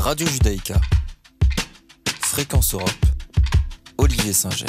Radio Judaïka, Fréquence Europe, Olivier Singer.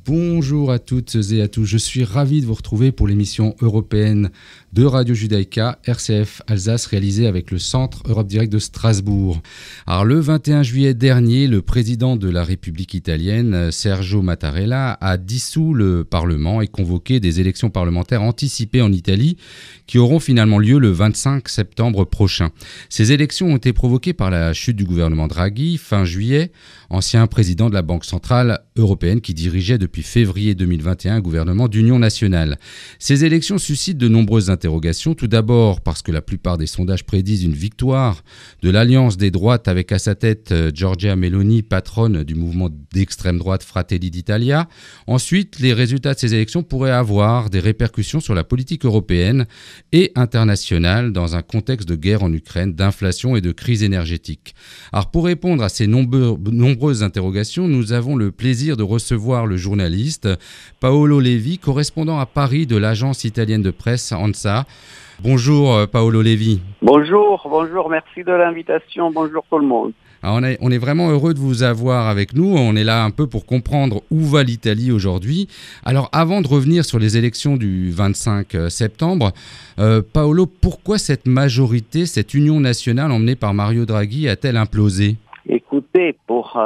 Bonjour à toutes et à tous, je suis ravi de vous retrouver pour l'émission européenne de Radio Judaïka, RCF Alsace, réalisée avec le Centre Europe Direct de Strasbourg. Alors le 21 juillet dernier, le président de la République italienne, Sergio Mattarella, a dissous le Parlement et convoqué des élections parlementaires anticipées en Italie qui auront finalement lieu le 25 septembre prochain. Ces élections ont été provoquées par la chute du gouvernement Draghi, fin juillet, ancien président de la Banque centrale européenne qui dirigeait depuis février 2021 un gouvernement d'union nationale. Ces élections suscitent de nombreuses interrogations, tout d'abord parce que la plupart des sondages prédisent une victoire de l'alliance des droites avec à sa tête Giorgia Meloni, patronne du mouvement d'extrême droite Fratelli d'Italia. Ensuite, les résultats de ces élections pourraient avoir des répercussions sur la politique européenne et internationale dans un contexte de guerre en Ukraine, d'inflation et de crise énergétique. Alors pour répondre à ces nombreuses interrogations, nous avons le plaisir de recevoir le journaliste Paolo Levi, correspondant à Paris de l'agence italienne de presse ANSA. Bonjour Paolo Levi. Bonjour, merci de l'invitation, bonjour tout le monde. Alors on est vraiment heureux de vous avoir avec nous, on est là un peu pour comprendre où va l'Italie aujourd'hui. Alors avant de revenir sur les élections du 25 septembre, Paolo, pourquoi cette majorité, cette union nationale emmenée par Mario Draghi a-t-elle implosé ? Écoutez, pour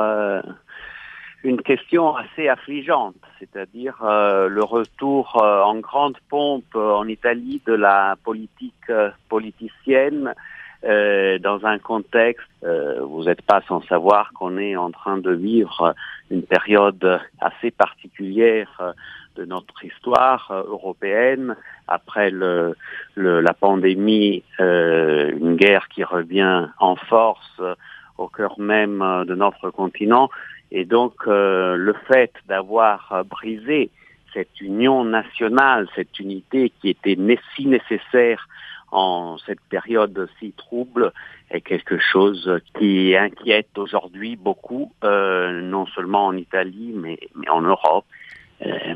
une question assez affligeante, c'est-à-dire le retour en grande pompe en Italie de la politique politicienne dans un contexte, vous n'êtes pas sans savoir qu'on est en train de vivre une période assez particulière de notre histoire européenne, après la pandémie, une guerre qui revient en force au cœur même de notre continent. Et donc, le fait d'avoir brisé cette union nationale, cette unité qui était si nécessaire en cette période si trouble, est quelque chose qui inquiète aujourd'hui beaucoup, non seulement en Italie, mais en Europe.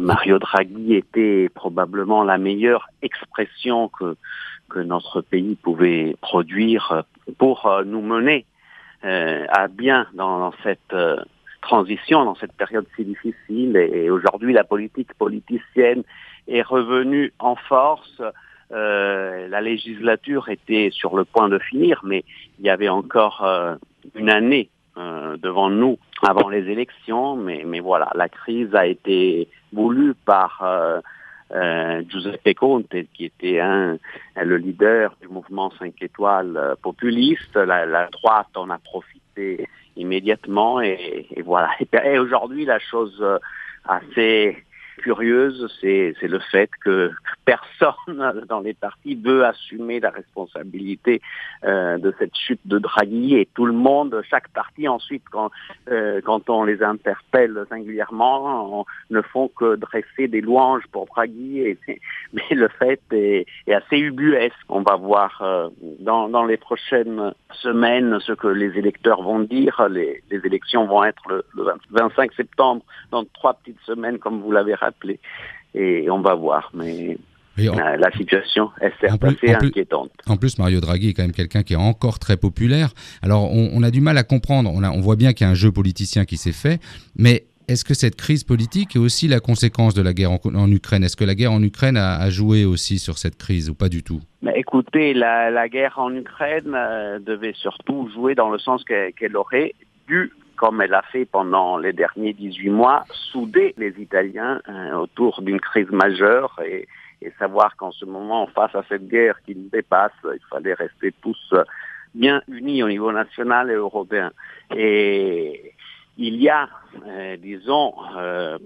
Mario Draghi était probablement la meilleure expression que notre pays pouvait produire pour nous mener à bien dans cette transition, dans cette période si difficile. Et aujourd'hui, la politique politicienne est revenue en force. La législature était sur le point de finir, mais il y avait encore une année devant nous avant les élections. Mais voilà, la crise a été voulue par Giuseppe Conte, qui était le leader du mouvement 5 étoiles populiste. La droite en a profité immédiatement et voilà. Et aujourd'hui, la chose assez curieuse, c'est le fait que personne dans les partis veut assumer la responsabilité de cette chute de Draghi, et tout le monde, chaque parti ensuite, quand on les interpelle singulièrement, ne font que dresser des louanges pour Draghi, mais le fait est assez ubuesque. On va voir dans les prochaines semaines ce que les électeurs vont dire. Les élections vont être le 25 septembre, dans 3 petites semaines, comme vous l'avez rappelé, et on va voir, mais la situation est certes assez inquiétante. En plus, Mario Draghi est quand même quelqu'un qui est encore très populaire. Alors, on a du mal à comprendre, on voit bien qu'il y a un jeu politicien qui s'est fait, mais est-ce que cette crise politique est aussi la conséquence de la guerre en Ukraine ? Est-ce que la guerre en Ukraine a joué aussi sur cette crise ou pas du tout ? Écoutez, la guerre en Ukraine devait surtout jouer dans le sens qu'elle aurait dû, comme elle a fait pendant les derniers 18 mois, souder les Italiens autour d'une crise majeure et savoir qu'en ce moment, face à cette guerre qui nous dépasse, il fallait rester tous bien unis au niveau national et européen. Et il y a,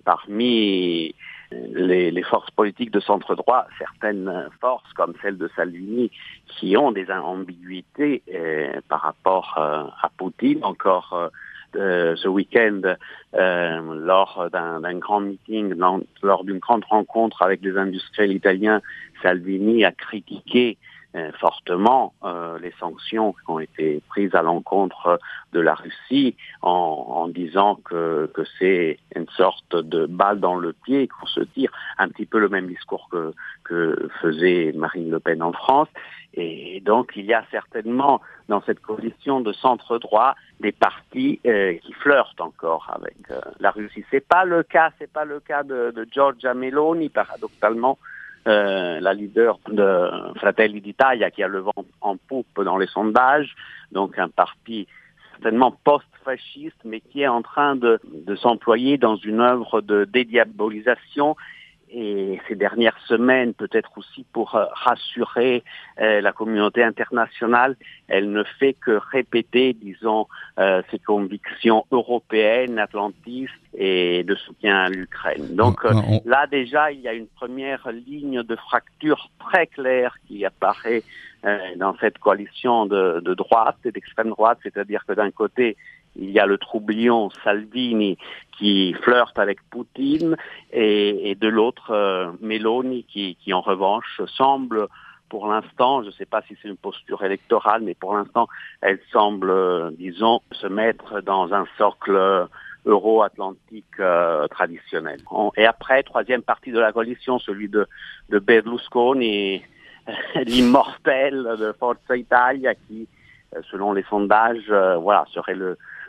parmi les forces politiques de centre-droit, certaines forces comme celle de Salvini qui ont des ambiguïtés par rapport à Poutine. Encore ce week-end, lors d'un grand meeting, lors d'une grande rencontre avec des industriels italiens, Salvini a critiqué fortement les sanctions qui ont été prises à l'encontre de la Russie en disant que c'est une sorte de balle dans le pied qu'on se tire, un petit peu le même discours que faisait Marine Le Pen en France. Et donc il y a certainement dans cette coalition de centre-droit des partis qui flirtent encore avec la Russie. C'est pas le cas de Giorgia Meloni, paradoxalement. La leader de Fratelli d'Italia qui a le vent en poupe dans les sondages, donc un parti certainement post-fasciste, mais qui est en train de s'employer dans une œuvre de dédiabolisation. Et ces dernières semaines, peut-être aussi pour rassurer la communauté internationale, elle ne fait que répéter, disons, ses convictions européennes, atlantistes et de soutien à l'Ukraine. Donc là déjà, il y a une première ligne de fracture très claire qui apparaît dans cette coalition de droite et d'extrême droite, c'est-à-dire que d'un côté, il y a le troublion Salvini qui flirte avec Poutine et de l'autre Meloni qui en revanche semble pour l'instant, je ne sais pas si c'est une posture électorale, mais pour l'instant elle semble, disons, se mettre dans un socle euro-atlantique traditionnel. Et après, troisième partie de la coalition, celui de Berlusconi, l'immortel de Forza Italia qui, selon les sondages, serait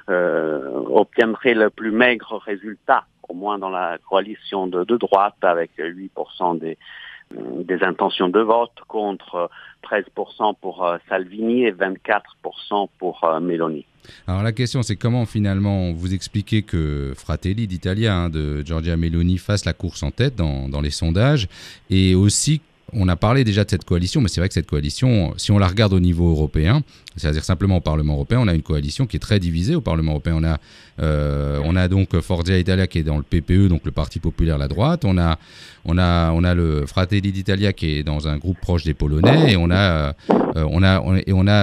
obtiendrait le plus maigre résultat, au moins dans la coalition de droite, avec 8% des intentions de vote contre 13% pour Salvini et 24% pour Meloni. Alors la question, c'est comment finalement vous expliquez que Fratelli d'Italia de Giorgia Meloni fasse la course en tête dans les sondages, et aussi on a parlé déjà de cette coalition, mais c'est vrai que cette coalition, si on la regarde au niveau européen, c'est-à-dire simplement au Parlement européen, on a une coalition qui est très divisée au Parlement européen. On a donc Forza Italia qui est dans le PPE, donc le Parti populaire, la droite. On a le Fratelli d'Italia qui est dans un groupe proche des Polonais, et on a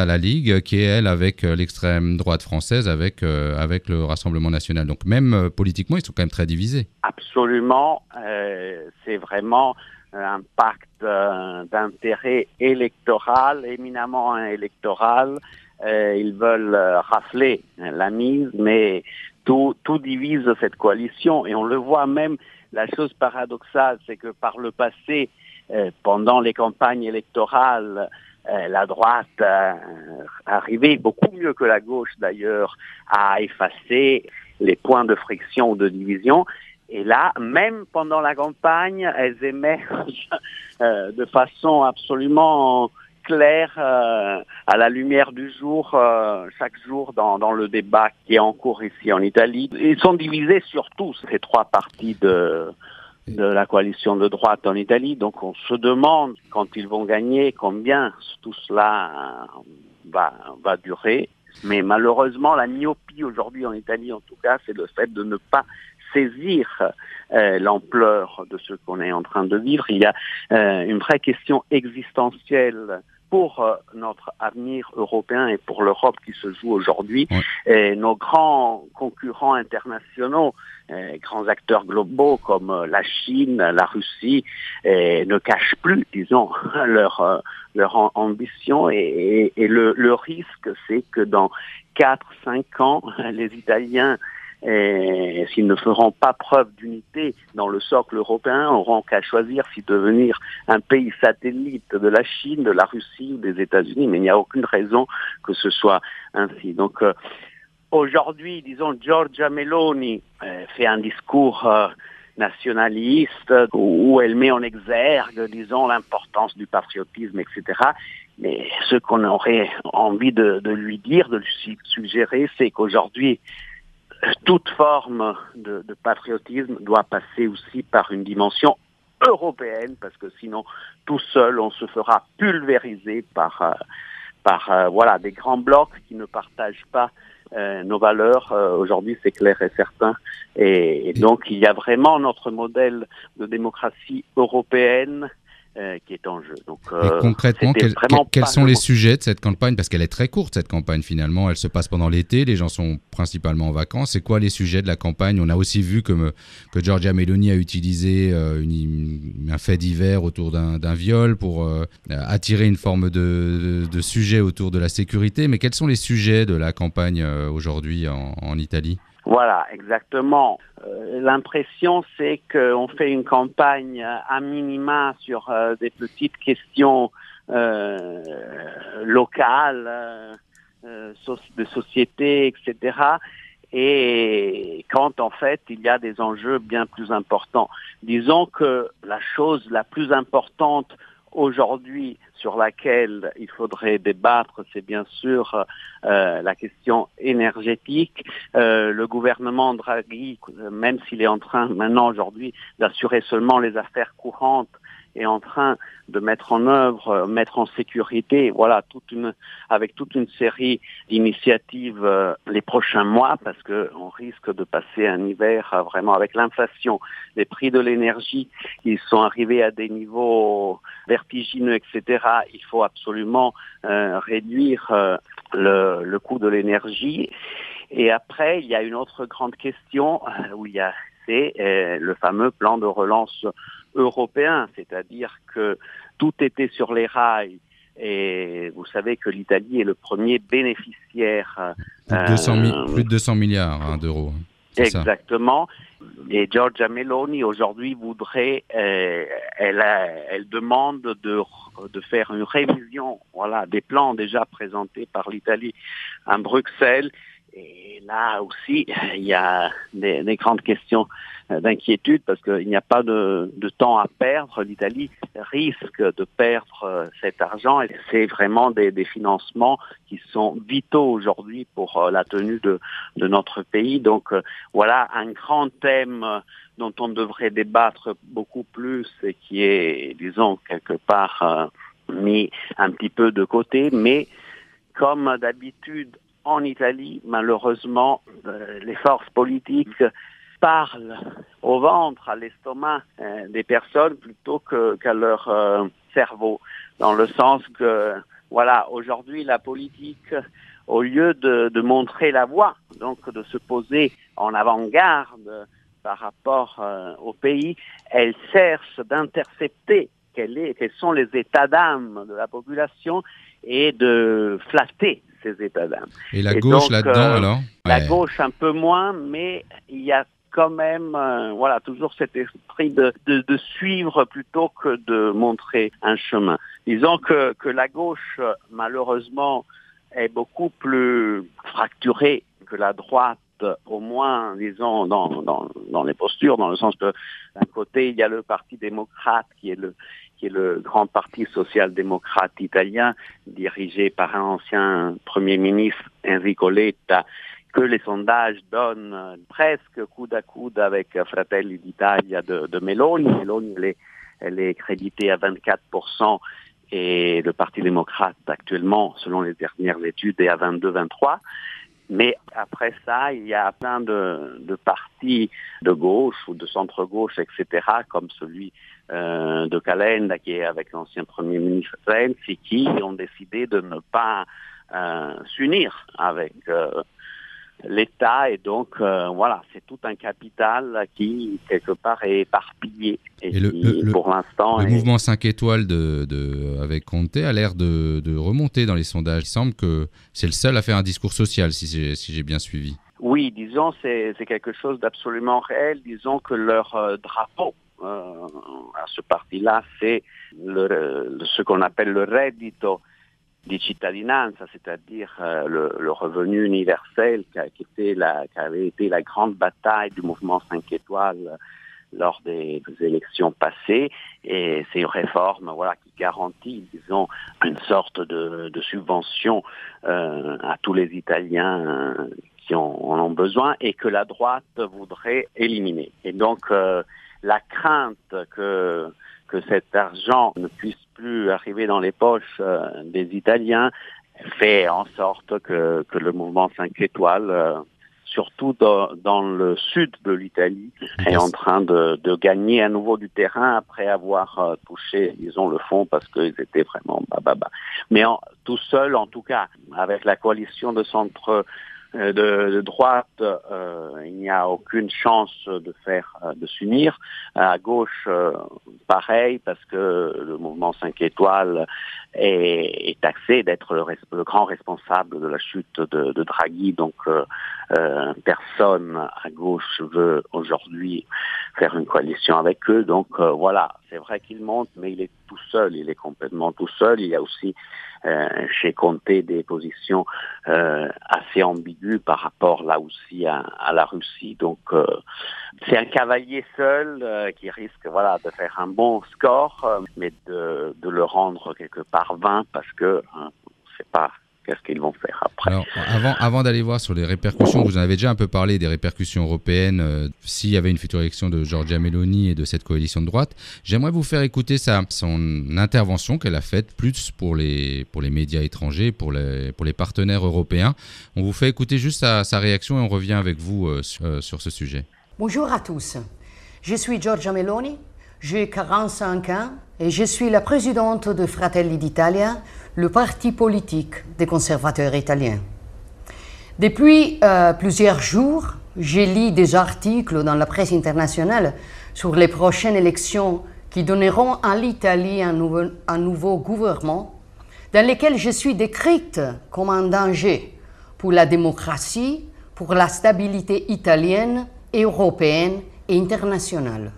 la Ligue qui est, elle, avec l'extrême droite française, avec le Rassemblement national. Donc même politiquement, ils sont quand même très divisés. Absolument, c'est vraiment un pacte d'intérêt électoral, éminemment électoral. Ils veulent rafler la mise, mais tout divise cette coalition. Et on le voit même, la chose paradoxale, c'est que par le passé, pendant les campagnes électorales, la droite arrivait beaucoup mieux que la gauche d'ailleurs à effacer les points de friction ou de division. Et là, même pendant la campagne, elles émergent de façon absolument claire, à la lumière du jour, chaque jour dans le débat qui est en cours ici en Italie. Ils sont divisés sur tous, ces trois partis de la coalition de droite en Italie. Donc on se demande, quand ils vont gagner, combien tout cela va durer. Mais malheureusement, la myopie aujourd'hui en Italie, en tout cas, c'est le fait de ne pas saisir l'ampleur de ce qu'on est en train de vivre. Il y a une vraie question existentielle pour notre avenir européen et pour l'Europe qui se joue aujourd'hui. Et nos grands concurrents internationaux, grands acteurs globaux comme la Chine, la Russie, ne cachent plus, disons, leur ambition. Et le risque, c'est que dans 4-5 ans, les Italiens, s'ils ne feront pas preuve d'unité dans le socle européen, auront qu'à choisir si devenir un pays satellite de la Chine, de la Russie ou des États-Unis, mais il n'y a aucune raison que ce soit ainsi. Donc aujourd'hui, disons, Giorgia Meloni fait un discours nationaliste où elle met en exergue, disons, l'importance du patriotisme, etc. Mais ce qu'on aurait envie de lui dire, de lui suggérer, c'est qu'aujourd'hui, toute forme de patriotisme doit passer aussi par une dimension européenne, parce que sinon, tout seul, on se fera pulvériser par des grands blocs qui ne partagent pas nos valeurs. Aujourd'hui, c'est clair et certain. Et donc, il y a vraiment notre modèle de démocratie européenne qui est en jeu. Donc, et concrètement, quels sont les sujets de cette campagne? Parce qu'elle est très courte, cette campagne, finalement. Elle se passe pendant l'été, les gens sont principalement en vacances. C'est quoi les sujets de la campagne? On a aussi vu que Giorgia Meloni a utilisé un fait divers autour d'un viol pour attirer une forme de sujet autour de la sécurité. Mais quels sont les sujets de la campagne aujourd'hui en Italie? Voilà, exactement. L'impression, c'est qu'on fait une campagne à minima sur des petites questions locales, de société, etc. Et quand en fait il y a des enjeux bien plus importants. Disons que la chose la plus importante aujourd'hui sur laquelle il faudrait débattre, c'est bien sûr la question énergétique. Le gouvernement Draghi, même s'il est en train maintenant aujourd'hui d'assurer seulement les affaires courantes, est en train de mettre en œuvre, mettre en sécurité, voilà, avec toute une série d'initiatives les prochains mois, parce que on risque de passer un hiver vraiment avec l'inflation, les prix de l'énergie, ils sont arrivés à des niveaux vertigineux, etc. Il faut absolument réduire le coût de l'énergie. Et après, il y a une autre grande question c'est le fameux plan de relance européen, c'est-à-dire que tout était sur les rails et vous savez que l'Italie est le premier bénéficiaire. Plus de 200 milliards d'euros. Exactement. Et Giorgia Meloni aujourd'hui voudrait, elle demande de faire une révision, voilà, des plans déjà présentés par l'Italie à Bruxelles. Et là aussi, il y a des grandes questions d'inquiétude parce qu'il n'y a pas de temps à perdre. L'Italie risque de perdre cet argent et c'est vraiment des financements qui sont vitaux aujourd'hui pour la tenue de notre pays. Donc voilà un grand thème dont on devrait débattre beaucoup plus et qui est, disons, quelque part mis un petit peu de côté. Mais comme d'habitude, en Italie, malheureusement, les forces politiques parlent au ventre, à l'estomac des personnes plutôt qu'à leur cerveau. Dans le sens que, voilà, aujourd'hui, la politique, au lieu de montrer la voie, donc de se poser en avant-garde par rapport au pays, elle cherche d'intercepter quels sont les états d'âme de la population et de flatter ces états d'âme. Et la gauche donc, là-dedans, alors La gauche un peu moins, mais il y a quand même toujours cet esprit de suivre plutôt que de montrer un chemin. Disons que la gauche, malheureusement, est beaucoup plus fracturée que la droite, au moins, disons, dans les postures, dans le sens que d'un côté, il y a le Parti démocrate qui est le grand parti social-démocrate italien, dirigé par un ancien Premier ministre, Enrico Letta, que les sondages donnent presque coude à coude avec Fratelli d'Italia de Meloni. Meloni, elle est créditée à 24%, et le Parti démocrate, actuellement, selon les dernières études, est à 22-23%. Mais après ça, il y a plein de partis de gauche ou de centre-gauche, etc., comme celui de Calenda, qui est avec l'ancien Premier ministre Renzi, qui ont décidé de ne pas s'unir avec l'État. Et donc, c'est tout un capital qui, quelque part, est éparpillé. Et pour l'instant... Le mouvement 5 étoiles avec Conte a l'air de remonter dans les sondages. Il semble que c'est le seul à faire un discours social, si j'ai bien suivi. Oui, disons, c'est quelque chose d'absolument réel. Disons que leur drapeau à ce parti-là, c'est ce qu'on appelle le reddito di cittadinanza, c'est-à-dire le revenu universel qui avait été la grande bataille du mouvement 5 étoiles lors des élections passées. Et c'est une réforme qui garantit, disons, une sorte de subvention à tous les Italiens qui en ont besoin et que la droite voudrait éliminer. Et donc, la crainte que cet argent ne puisse plus arriver dans les poches des Italiens fait en sorte que le mouvement 5 étoiles surtout dans le sud de l'Italie, est en train de gagner à nouveau du terrain après avoir touché, disons, le fond parce qu'ils étaient vraiment bas. Mais tout seul, en tout cas, avec la coalition de centre de droite, il n'y a aucune chance de s'unir. À gauche, pareil, parce que le mouvement 5 étoiles est taxé d'être le grand responsable de la chute de Draghi. Donc, personne à gauche veut aujourd'hui faire une coalition avec eux. Donc, voilà, c'est vrai qu'il monte, mais il est tout seul, il est complètement tout seul. Il y a aussi chez Conte des positions assez ambiguës par rapport là aussi à la Russie. Donc c'est un cavalier seul qui risque de faire un bon score, mais de le rendre quelque part vain parce que on ne sait pas qu'est-ce qu'ils vont faire après. Alors, avant d'aller voir sur les répercussions, vous en avez déjà un peu parlé des répercussions européennes, s'il y avait une future élection de Giorgia Meloni et de cette coalition de droite. J'aimerais vous faire écouter son intervention qu'elle a faite plus pour les médias étrangers, pour les partenaires européens. On vous fait écouter juste sa réaction et on revient avec vous sur ce sujet. Bonjour à tous. Je suis Giorgia Meloni, j'ai 45 ans et je suis la présidente de Fratelli d'Italia, le parti politique des conservateurs italiens. Depuis plusieurs jours, je lis des articles dans la presse internationale sur les prochaines élections qui donneront à l'Italie un nouveau gouvernement, dans lesquels je suis décrite comme un danger pour la démocratie, pour la stabilité italienne, européenne et internationale.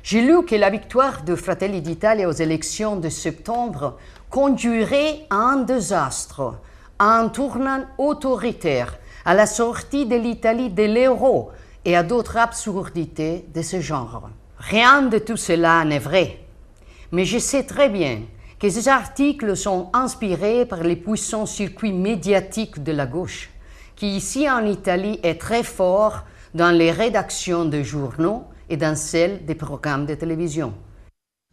J'ai lu que la victoire de Fratelli d'Italia aux élections de septembre conduirait à un désastre, à un tournant autoritaire, à la sortie de l'Italie de l'euro et à d'autres absurdités de ce genre. Rien de tout cela n'est vrai, mais je sais très bien que ces articles sont inspirés par les puissants circuits médiatiques de la gauche, qui ici en Italie est très fort dans les rédactions de journaux et dans celles des programmes de télévision.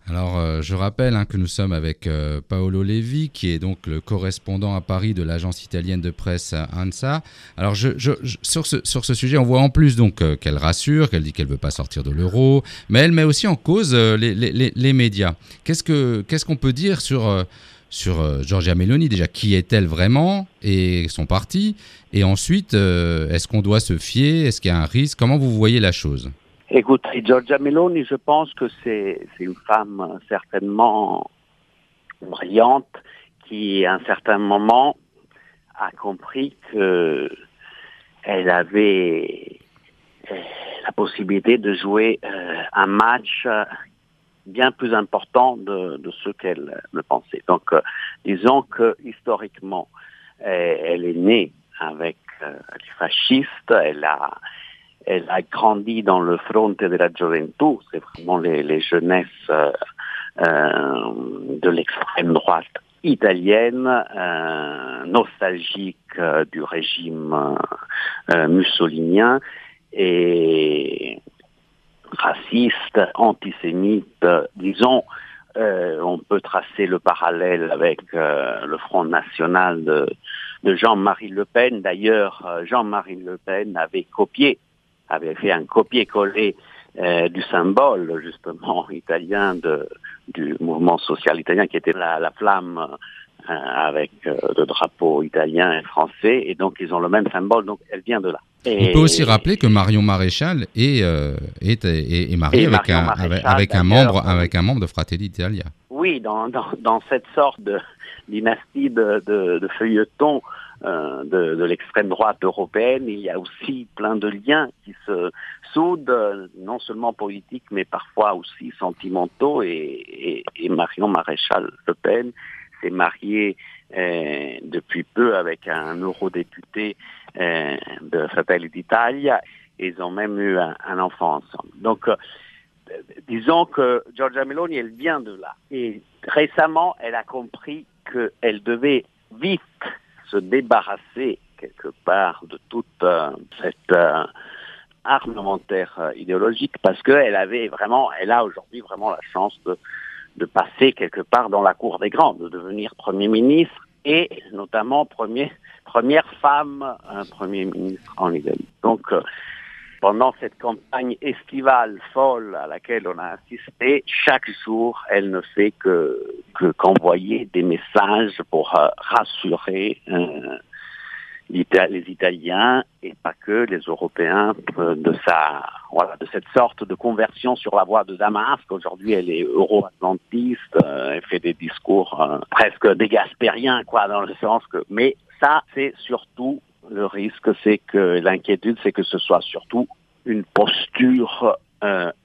Alors, je rappelle que nous sommes avec Paolo Levi, qui est donc le correspondant à Paris de l'agence italienne de presse ANSA. Alors, sur ce sujet, on voit en plus donc qu'elle rassure, qu'elle dit qu'elle ne veut pas sortir de l'euro, mais elle met aussi en cause les médias. Qu'est-ce qu'on peut dire sur Giorgia Meloni? Déjà, qui est-elle vraiment et son parti? Et ensuite, est-ce qu'on doit se fier? Est-ce qu'il y a un risque? Comment vous voyez la chose? Écoutez, Giorgia Meloni, je pense que c'est une femme certainement brillante qui, à un certain moment, a compris qu'elle avait la possibilité de jouer un match bien plus important de ce qu'elle le pensait. Donc, disons que historiquement, elle est née avec les fascistes, elle a grandi dans le Fronte della Gioventù, c'est vraiment les jeunesses de l'extrême droite italienne, nostalgique du régime mussolinien et raciste, antisémite, disons. On peut tracer le parallèle avec le Front National de Jean-Marie Le Pen. D'ailleurs, Jean-Marie Le Pen avait fait un copier-coller du symbole justement italien du mouvement social italien qui était la flamme avec le drapeau italien et français, et donc ils ont le même symbole, donc elle vient de là. On peut aussi rappeler que Marion Maréchal est mariée avec un membre de Fratelli d'Italia. Oui, dans cette sorte de dynastie de feuilletons de l'extrême droite européenne, il y a aussi plein de liens qui se soudent, non seulement politiques, mais parfois aussi sentimentaux, et Marion Maréchal Le Pen s'est mariée depuis peu avec un eurodéputé de Fratelli d'Italia, et ils ont même eu un enfant ensemble. Donc, disons que Giorgia Meloni, elle vient de là. Et récemment, elle a compris qu'elle devait vite se débarrasser quelque part de toute cette armementaire idéologique, parce qu'elle a aujourd'hui vraiment la chance de passer quelque part dans la cour des grands, de devenir Premier ministre et notamment première femme Premier ministre en Italie. Donc, pendant cette campagne estivale folle à laquelle on a assisté, chaque jour, elle ne fait qu'envoyer des messages pour rassurer les Italiens et pas que les Européens de cette sorte de conversion sur la voie de Damas. Aujourd'hui, elle est euro-atlantiste, elle fait des discours presque des gaspériens, dans le sens que. Mais ça, c'est surtout le risque, l'inquiétude, c'est que ce soit surtout une posture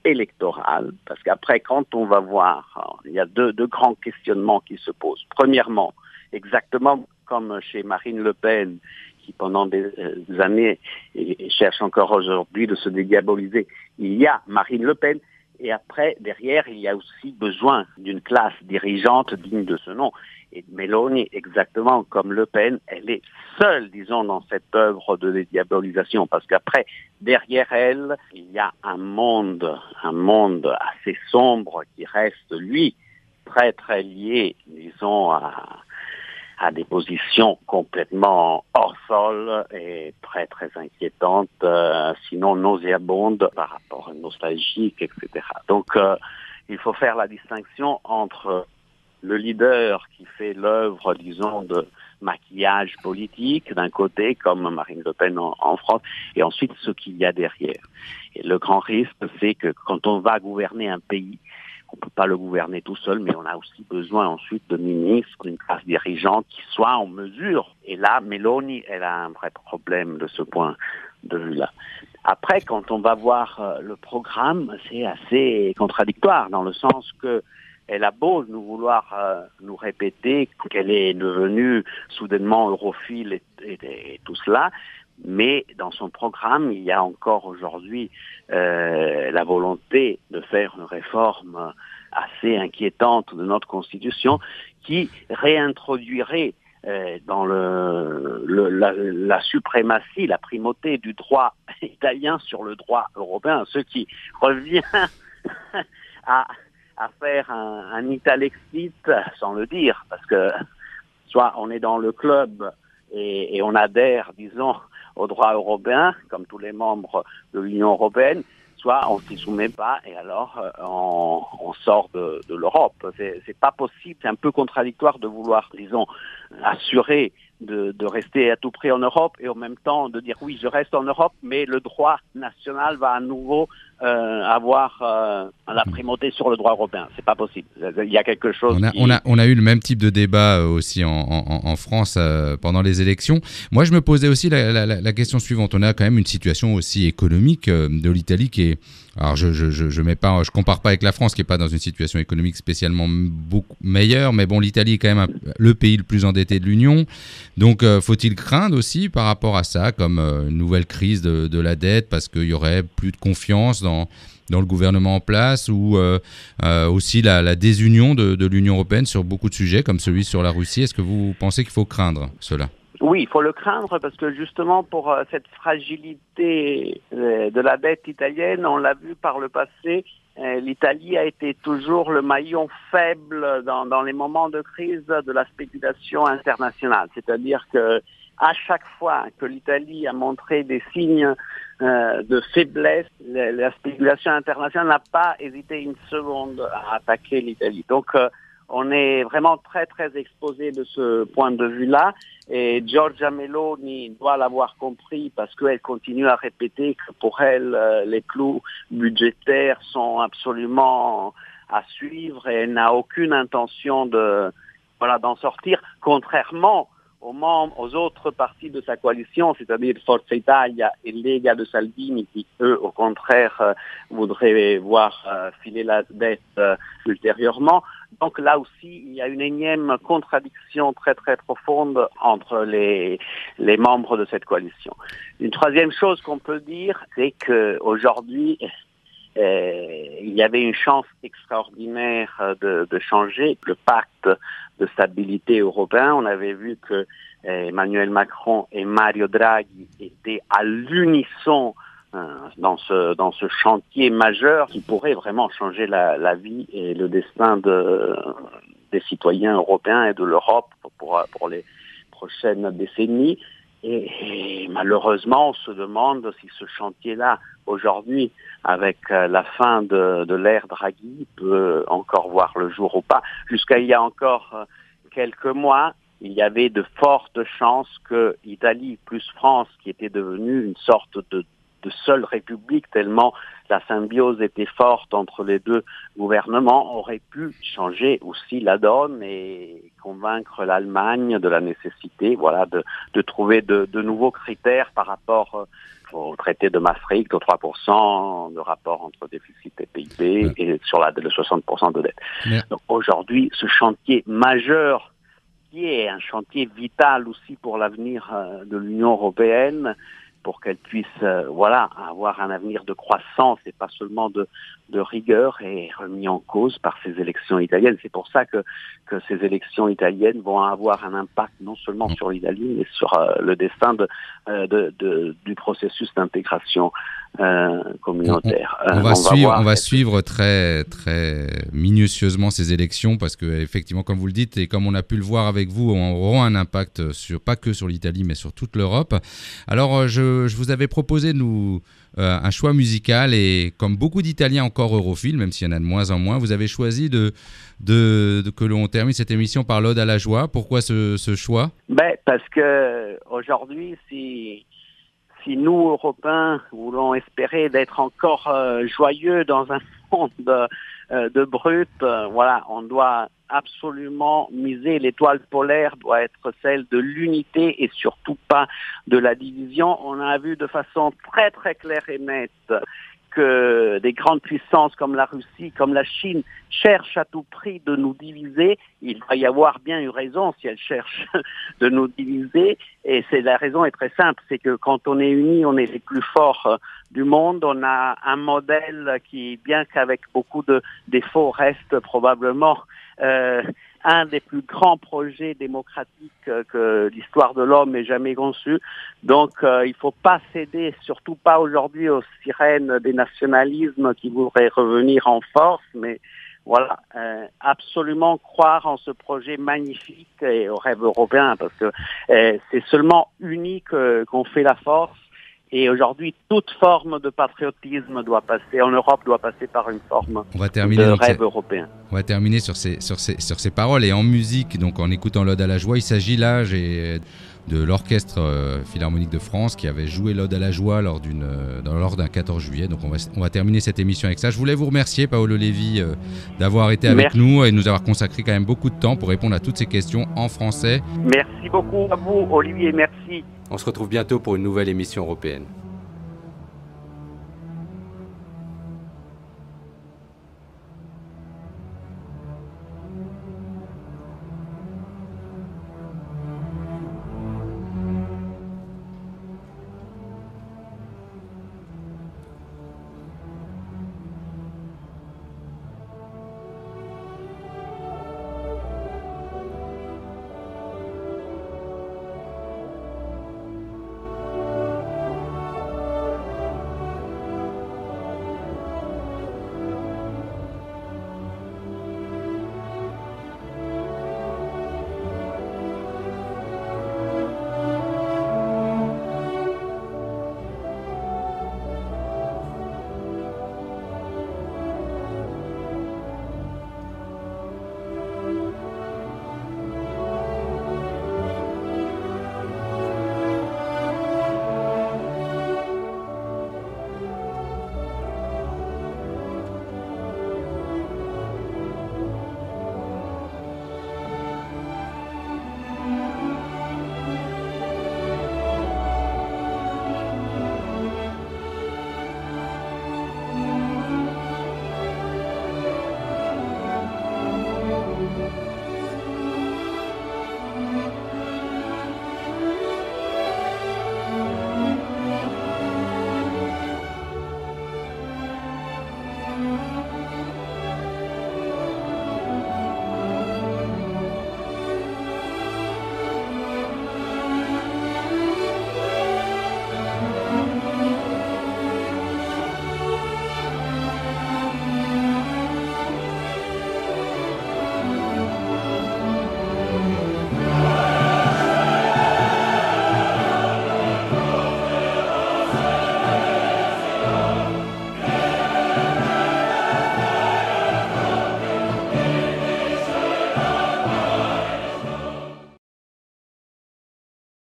électorale, parce qu'après, quand on va voir, il y a deux grands questionnements qui se posent. Premièrement, exactement comme chez Marine Le Pen, qui pendant des années et cherche encore aujourd'hui de se dédiaboliser, il y a Marine Le Pen, et après, derrière, il y a aussi besoin d'une classe dirigeante digne de ce nom. Et Meloni, exactement comme Le Pen, elle est seule, disons, dans cette œuvre de dédiabolisation, parce qu'après, derrière elle, il y a un monde assez sombre qui reste, lui, très très lié, disons, à des positions complètement hors sol et très très inquiétantes, sinon nauséabondes par rapport à nostalgique, etc. Donc il faut faire la distinction entre le leader qui fait l'œuvre, disons, de maquillage politique d'un côté, comme Marine Le Pen en France, et ensuite ce qu'il y a derrière. Et le grand risque, c'est que quand on va gouverner un pays, on ne peut pas le gouverner tout seul, mais on a aussi besoin ensuite de ministres, d'une classe dirigeante qui soit en mesure. Et là, Meloni, elle a un vrai problème de ce point de vue-là. Après, quand on va voir le programme, c'est assez contradictoire, dans le sens que elle a beau nous vouloir nous répéter qu'elle est devenue soudainement europhile et tout cela, mais dans son programme, il y a encore aujourd'hui la volonté de faire une réforme assez inquiétante de notre Constitution qui réintroduirait dans la suprématie, la primauté du droit italien sur le droit européen, ce qui revient à faire un Italexit sans le dire, parce que soit on est dans le club et on adhère, disons, au droit européen, comme tous les membres de l'Union européenne, soit on s'y soumet pas et alors on sort de l'Europe. C'est pas possible, c'est un peu contradictoire de vouloir, disons, assurer de rester à tout prix en Europe et en même temps de dire oui, je reste en Europe, mais le droit national va à nouveau avoir la primauté sur le droit européen. C'est pas possible. Il y a quelque chose on a eu le même type de débat aussi en France pendant les élections. Moi, je me posais aussi la question suivante. On a quand même une situation aussi économique de l'Italie qui est... Alors, je compare pas avec la France qui est pas dans une situation économique spécialement beaucoup meilleure, mais bon, l'Italie est quand même le pays le plus endetté de l'Union. Donc, faut-il craindre aussi par rapport à ça, comme une nouvelle crise de la dette, parce qu'il y aurait plus de confiance dans le gouvernement en place, ou aussi la désunion de l'Union européenne sur beaucoup de sujets, comme celui sur la Russie. Est-ce que vous pensez qu'il faut craindre cela ? Oui, il faut le craindre parce que justement pour cette fragilité de la dette italienne, on l'a vu par le passé, l'Italie a été toujours le maillon faible dans les moments de crise de la spéculation internationale. C'est-à-dire que à chaque fois que l'Italie a montré des signes de faiblesse, la spéculation internationale n'a pas hésité une seconde à attaquer l'Italie. Donc on est vraiment très très exposé de ce point de vue-là et Giorgia Meloni doit l'avoir compris parce qu'elle continue à répéter que pour elle les clous budgétaires sont absolument à suivre et elle n'a aucune intention d'en sortir, contrairement aux autres partis de sa coalition, c'est-à-dire Forza Italia et Lega de Salvini, qui eux, au contraire, voudraient voir filer la dette ultérieurement. Donc là aussi, il y a une énième contradiction très très profonde entre les membres de cette coalition. Une troisième chose qu'on peut dire, c'est qu'aujourd'hui, il y avait une chance extraordinaire de changer le pacte de stabilité européen. On avait vu que Emmanuel Macron et Mario Draghi étaient à l'unisson dans ce chantier majeur qui pourrait vraiment changer la vie et le destin des citoyens européens et de l'Europe pour les prochaines décennies. Et malheureusement, on se demande si ce chantier-là, aujourd'hui, avec la fin de l'ère Draghi, peut encore voir le jour ou pas. Jusqu'à il y a encore quelques mois, il y avait de fortes chances que Italie plus France, qui était devenue une sorte de seule république, tellement la symbiose était forte entre les deux gouvernements, aurait pu changer aussi la donne et convaincre l'Allemagne de la nécessité, de trouver de nouveaux critères par rapport au traité de Maastricht, aux 3% de rapport entre déficit et PIB et sur le 60% de dette. Donc aujourd'hui, ce chantier majeur, qui est un chantier vital aussi pour l'avenir de l'Union européenne, pour qu'elle puisse avoir un avenir de croissance et pas seulement de rigueur, est remis en cause par ces élections italiennes. C'est pour ça que ces élections italiennes vont avoir un impact non seulement sur l'Italie, mais sur le destin du processus d'intégration communautaire. On va suivre très, très minutieusement ces élections parce que, effectivement, comme vous le dites, et comme on a pu le voir avec vous, auront un impact pas que sur l'Italie, mais sur toute l'Europe. Alors, je vous avais proposé un choix musical et comme beaucoup d'Italiens encore europhiles, même s'il y en a de moins en moins, vous avez choisi que l'on termine cette émission par l'Ode à la joie. Pourquoi ce choix ? Parce que aujourd'hui, si nous, Européens, voulons espérer d'être encore joyeux dans un monde de brut, on doit absolument miser. L'étoile polaire doit être celle de l'unité et surtout pas de la division. On a vu de façon très très claire et nette que des grandes puissances comme la Russie, comme la Chine, cherchent à tout prix de nous diviser. Il va y avoir bien une raison si elles cherchent de nous diviser. Et la raison est très simple, c'est que quand on est unis, on est les plus forts du monde. On a un modèle qui, bien qu'avec beaucoup de défauts, reste probablement un des plus grands projets démocratiques que l'histoire de l'homme ait jamais conçu. Donc, il faut pas céder, surtout pas aujourd'hui, aux sirènes des nationalismes qui voudraient revenir en force, mais absolument croire en ce projet magnifique et au rêve européen, parce que c'est seulement unis qu'on fait la force. Et aujourd'hui, toute forme de patriotisme doit passer, en Europe, doit passer par une forme de rêve européen. On va terminer sur ces paroles et en musique, donc en écoutant l'Ode à la joie. Il s'agit là de l'Orchestre Philharmonique de France qui avait joué l'Ode à la joie lors d'un 14 juillet. Donc on va terminer cette émission avec ça. Je voulais vous remercier, Paolo Levi, d'avoir été avec nous et de nous avoir consacré quand même beaucoup de temps pour répondre à toutes ces questions en français. Merci beaucoup à vous, Olivier, merci. On se retrouve bientôt pour une nouvelle émission européenne.